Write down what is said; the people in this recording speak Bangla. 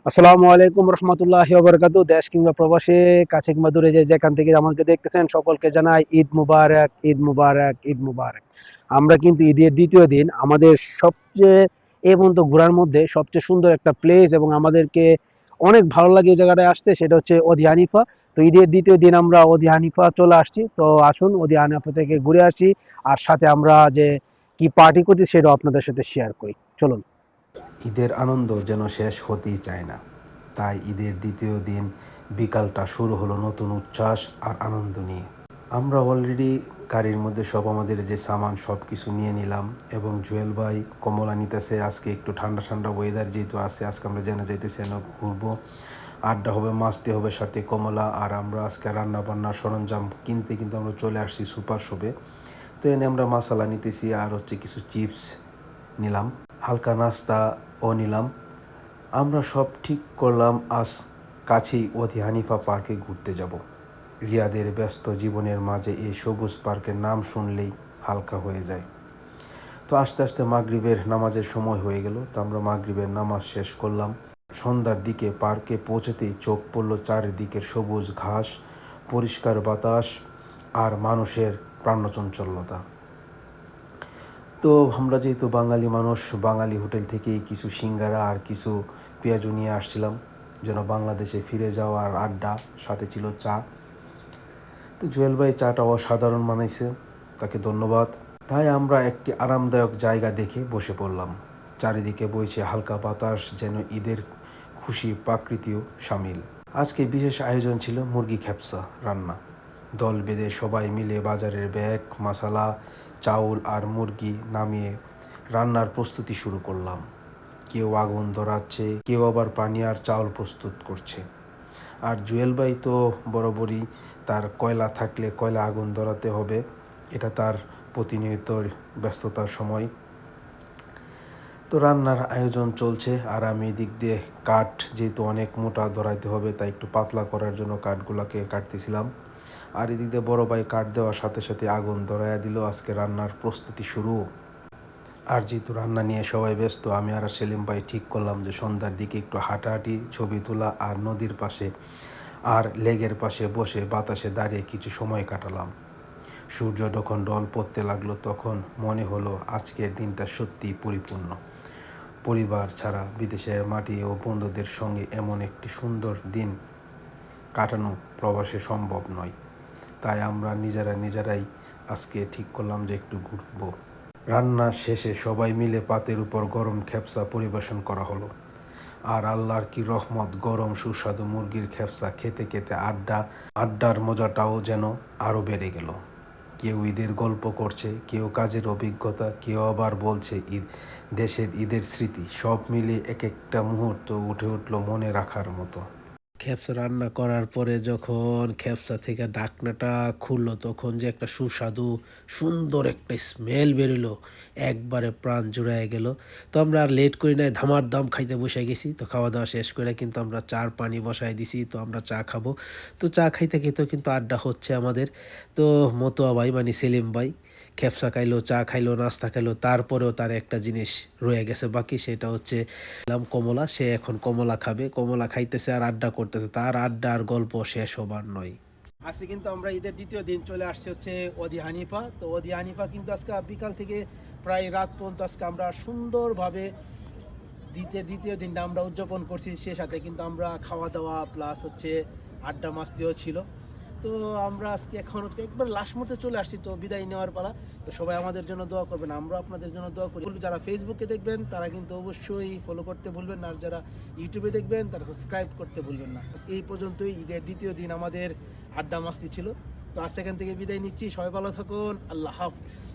আসসালামু আলাইকুম রহমতুল্লাহি ওয়া বারাকাতুহু। দেশ কিংবা প্রবাসে, কাছে কিংবা দূরে, যে যেখান থেকে আমাকে দেখতেছেন, সকলকে জানাই ঈদ মুবারক, ঈদ মুবারক, ঈদ মুবারক। আমরা কিন্তু ঈদের দ্বিতীয় দিন আমাদের সবচেয়ে এই পর্যন্ত ঘোরার মধ্যে সবচেয়ে সুন্দর একটা প্লেস, এবং আমাদেরকে অনেক ভালো লাগে এই জায়গাটায় আসতে, সেটা হচ্ছে অদি হানিফা। তো ঈদের দ্বিতীয় দিন আমরা অদি হানিফা চলে আসছি। তো আসুন অদি হানিফা থেকে ঘুরে আসি, আর সাথে আমরা যে কি পার্টি করছি সেটাও আপনাদের সাথে শেয়ার করি। চলুন। ঈদের আনন্দ যেন শেষ হতেই চায় না, তাই ঈদের দ্বিতীয় দিন বিকালটা শুরু হলো নতুন উচ্ছ্বাস আর আনন্দ নিয়ে। আমরা অলরেডি গাড়ির মধ্যে সব আমাদের যে সামান সব কিছু নিয়ে নিলাম, এবং জুয়েল ভাই কমলা নিতেছে। আজকে একটু ঠান্ডা ঠান্ডা ওয়েদার যেহেতু আছে, আজকে আমরা জেনে যাইতেছি যেন ঘুরবো, আড্ডা হবে, মাস্তি হবে, সাথে কমলা। আর আমরা আজকে রান্না বান্নার সরঞ্জাম কিনতে কিন্তু আমরা চলে আসছি সুপার শপে। তো এনে আমরা মশলা নিতেছি, আর হচ্ছে কিছু চিপস নিলাম, হালকা নাস্তাও নিলাম। আমরা সব ঠিক করলাম আজ কাছেই অদি হানিফা পার্কে ঘুরতে যাব। রিয়াদের ব্যস্ত জীবনের মাঝে এই সবুজ পার্কের নাম শুনলেই হালকা হয়ে যায়। তো আস্তে আস্তে মাগরিবের নামাজের সময় হয়ে গেল। তো আমরা মাগরিবের নামাজ শেষ করলাম। সন্ধ্যার দিকে পার্কে পৌঁছতেই চোখ পড়ল চারিদিকের সবুজ ঘাস, পরিষ্কার বাতাস আর মানুষের প্রাণচঞ্চলতা। তো আমরা যেহেতু বাঙালি মানুষ, বাঙালি হোটেল থেকেই কিছু সিঙ্গারা আর কিছু পেঁয়াজু নিয়ে আসছিলাম, যেন বাংলাদেশে ফিরে যাওয়ার আড্ডা। সাথে ছিল চা। তো জুয়েল ভাই চাটা অসাধারণ বানাইছে, তাকে ধন্যবাদ। তাই আমরা একটি আরামদায়ক জায়গা দেখে বসে পড়লাম। চারিদিকে বইছে হালকা বাতাস, যেন ঈদের খুশি প্রাকৃতিও সামিল। আজকে বিশেষ আয়োজন ছিল মুরগি খেপসা রান্না। দল বেঁধে সবাই মিলে বাজারের ব্যাগ, মশলা, চাউল আর মুরগি নামিয়ে রান্নার প্রস্তুতি শুরু করলাম। কেউ আগুন ধরাচ্ছে, কেউ আবার পানি আর চাউল প্রস্তুত করছে। আর জুয়েল ভাই তো বরাবরই, তার কয়লা থাকলে কয়লা আগুন ধরাতে হবে, এটা তার প্রতিনিয়ত ব্যস্ততার সময়। তো রান্নার আয়োজন চলছে, আর আমি এদিক দিয়ে কাঠ যেহেতু অনেক মোটা ধরাইতে হবে, তাই একটু পাতলা করার জন্য কাঠগুলোকে কাটতেছিলাম। আর এদিক দিয়ে বড় ভাই কাঠ দেওয়ার সাথে সাথে আগুন ধরাইয়া দিল। আজকে রান্নার প্রস্তুতি শুরু। আর যেহেতু রান্না নিয়ে সবাই ব্যস্ত, আমি আর সেলিম ভাই ঠিক করলাম যে সন্ধ্যার দিকে একটু হাঁটাহাঁটি, ছবি তোলা, আর নদীর পাশে আর লেগের পাশে বসে বাতাসে দাঁড়িয়ে কিছু সময় কাটালাম। সূর্য যখন ঢল পড়তে লাগলো, তখন মনে হলো আজকের দিনটা সত্যিই পরিপূর্ণ। পরিবার ছাড়া বিদেশের মাটি ও বন্ধুদের সঙ্গে এমন একটি সুন্দর দিন কাটানো প্রবাসে সম্ভব নয়। তাই আমরা নিজেরাই আজকে ঠিক করলাম যে একটু ঘুরবো। রান্না শেষে সবাই মিলে পাতের উপর গরম খেপসা পরিবেশন করা হলো। আর আল্লাহর কি রহমত, গরম সুস্বাদু মুরগির খেপসা খেতে খেতে আড্ডার মজাটাও যেন আরও বেড়ে গেল। কেউ ঈদের গল্প করছে, কেউ কাজের অভিজ্ঞতা, কেউ আবার বলছে দেশের ঈদের স্মৃতি। সব মিলিয়ে এক একটা মুহূর্ত উঠে উঠলো মনে রাখার মতো। খেপসা রান্না করার পরে যখন খেপসা থেকে ঢাকনাটা খুললো, তখন যে একটা সুস্বাদু সুন্দর একটা স্মেল বেরোলো, একবারে প্রাণ জুড়ায় গেল। তো আমরা আর লেট করি নাই, ধামার দাম খাইতে বসে গেছি। তো খাওয়া দাওয়া শেষ করে কিন্তু আমরা চার পানি বসাই দিছি। তো আমরা চা খাবো। তো চা খাইতে খেতেও কিন্তু আড্ডা হচ্ছে আমাদের। তো মতোয়া ভাই মানে সেলিম ভাই খেপসা খাইলো, চা খাইলো, নাস্তা খাইলো, তারপরেও তার একটা জিনিস রয়ে গেছে বাকি, সেটা হচ্ছে কমলা। সে এখন কমলা খাবে, কমলা খাইতেছে আর আড্ডা করতেছে। তার আড্ডা আর গল্প শেষ হবার নয়। আজকে কিন্তু আমরা ঈদের দ্বিতীয় দিন চলে আসছে হচ্ছে অদি হানিফা। তো অদি হানিফা কিন্তু আজকে বিকাল থেকে প্রায় রাত পর্যন্ত আজকে আমরা সুন্দরভাবে দ্বিতীয় দিনটা আমরা উদযাপন করছি। সে সাথে কিন্তু আমরা খাওয়া দাওয়া প্লাস হচ্ছে আড্ডা মাস্তিও ছিল। তো আমরা আজকে এখন হচ্ছে একবার লাস্ট মুহূর্তে চলে আসছি, তো বিদায় নেওয়ার পালা। তো সবাই আমাদের জন্য দোয়া করবেন, আমরা আপনাদের জন্য দোয়া করি। যারা ফেসবুকে দেখবেন তারা কিন্তু অবশ্যই ফলো করতে ভুলবেন না, আর যারা ইউটিউবে দেখবেন তারা সাবস্ক্রাইব করতে ভুলবেন না। এই পর্যন্তই ঈদের দ্বিতীয় দিন আমাদের আড্ডা মাস্তি ছিল। তো আজ সেখান থেকে বিদায় নিচ্ছি। সবাই ভালো থাকুন। আল্লাহ হাফিজ।